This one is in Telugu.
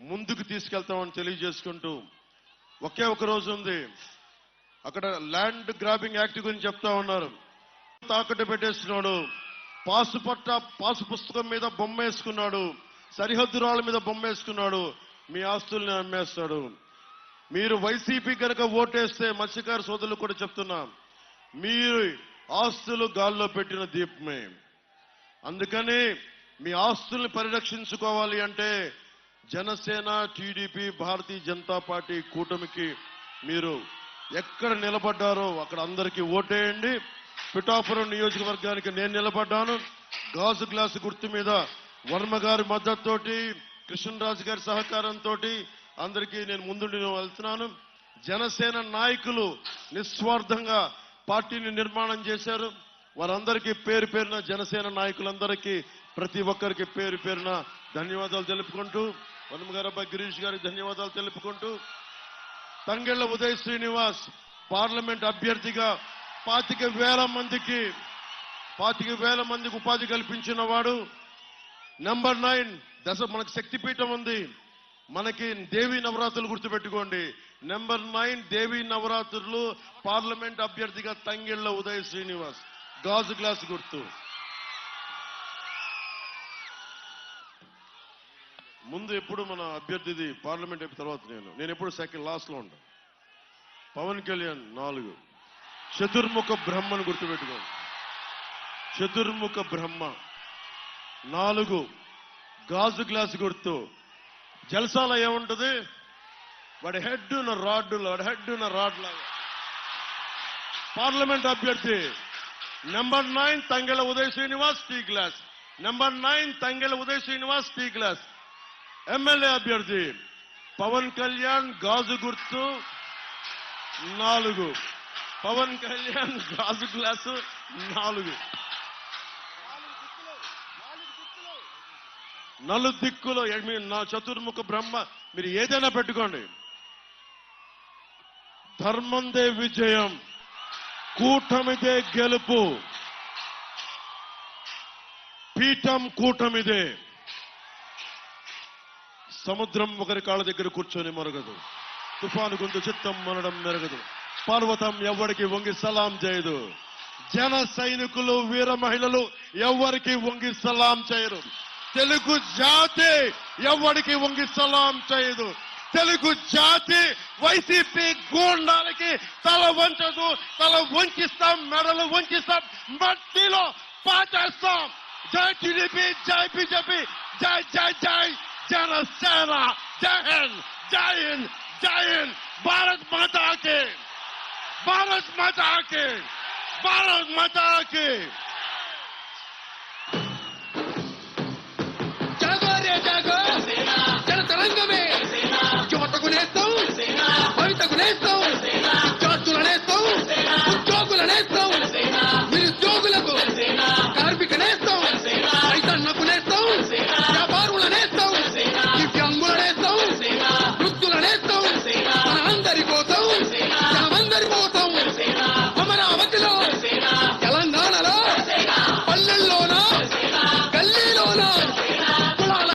ముందుకు తీసుకెళ్తామని తెలియజేసుకుంటూ ఒకే ఒక రోజు ఉంది. అక్కడ ల్యాండ్ గ్రాబింగ్ యాక్ట్ గురించి చెప్తా ఉన్నారు. తాకట్టు పెట్టేస్తున్నాడు, పాసు పుస్తకం మీద బొమ్మ వేసుకున్నాడు, సరిహద్దు రాళ్ళ మీద బొమ్మ వేసుకున్నాడు, మీ ఆస్తుల్ని అమ్మేస్తాడు. మీరు వైసీపీ కనుక ఓటేస్తే మత్స్యకార సోదరులు కూడా చెప్తున్నా, మీరు ఆస్తులు గాల్లో పెట్టిన దీపమే. అందుకని మీ ఆస్తుల్ని పరిరక్షించుకోవాలి అంటే జనసేన, టీడీపీ, భారతీయ జనతా పార్టీ కూటమికి మీరు ఎక్కడ నిలబడ్డారో అక్కడ అందరికీ ఓటేయండి. పిఠాపురం నియోజకవర్గానికి నేను నిలబడ్డాను. గాజు గ్లాసు గుర్తు మీద వర్మ గారి మద్దతుతోటి, కృష్ణరాజు గారి సహకారంతో అందరికీ నేను ముందుండి వెళ్తున్నాను. జనసేన నాయకులు నిస్వార్థంగా పార్టీని నిర్మాణం చేశారు. వారందరికీ పేరు పేరున జనసేన నాయకులందరికీ ప్రతి ఒక్కరికి పేరు పేరున ధన్యవాదాలు తెలుపుకుంటూ, వర్మ గారు అబ్బాయి గిరీష్ గారికి ధన్యవాదాలు తెలుపుకుంటూ, తంగెళ్ల ఉదయ్ శ్రీనివాస్ పార్లమెంట్ అభ్యర్థిగా 25,000 మందికి ఉపాధి కల్పించిన వాడు. నెంబర్ 9 మనకి శక్తిపీఠం ఉంది, మనకి దేవీ నవరాత్రులు గుర్తుపెట్టుకోండి. నెంబర్ 9 దేవీ నవరాత్రులు పార్లమెంట్ అభ్యర్థిగా తంగెళ్ల ఉదయ్ శ్రీనివాస్, గాజు గ్లాస్ గుర్తు. ముందు ఎప్పుడు మన అభ్యర్థిది పార్లమెంట్ అయిపోయిన తర్వాత నేను ఎప్పుడు సెకండ్ లాస్ట్ లో ఉంటాను. పవన్ కళ్యాణ్ 4 చతుర్ముఖ బ్రహ్మను గుర్తుపెట్టుకోండి. చతుర్ముఖ బ్రహ్మ 4 గాజు గ్లాస్ గుర్తు. జల్సాలో ఏముంటది? వాడి హెడ్ ఉన్న రాడ్ లాగా. పార్లమెంట్ అభ్యర్థి number 9 Tangella Uday Srinivas tea glass. Number 9 Tangella Uday Srinivas tea glass. MLA అభ్యర్థి పవన్ కళ్యాణ్ గాజు గుర్తు 4. పవన్ కళ్యాణ్ గాజు గ్లాసు 4. నలుదిక్కులో నా చతుర్ముఖ బ్రహ్మ మీరు ఏదైనా పెట్టుకోండి. ధర్మందే విజయం, కూటమిదే గెలుపు, పీఠం కూటమిదే. సముద్రం ఒకరి కాళ్ళ దగ్గర కూర్చొని మరగదు, తుఫాను గుందు చిత్తం మనడం మెరగదు, పర్వతం ఎవరికి వంగి సలాం చేయదు, జన సైనికులు వీర మహిళలు ఎవరికి వంగి సలాం చేయరు, తెలుగు జాతి ఎవరికి వంగి సలాం చేయదు, తెలుగు జాతి వైసీపీ గూండాలకి తల వంచదు, తల వంచిస్తాం, మెడలు వంచిస్తాం, మట్టిలో పాచేస్తాం. జై టీడీపీ, జై బీజేపీ, జై జై జై జనసేన. జై హింద్, జై హింద్, జై హింద్. భారత్ మాతా కి, భారత్ మాతా కి, భారత్ మాతా కి. జాగోరే జాగో జన తరంగమే యువతకు నేస్తాం, భవితకు నేస్తాం.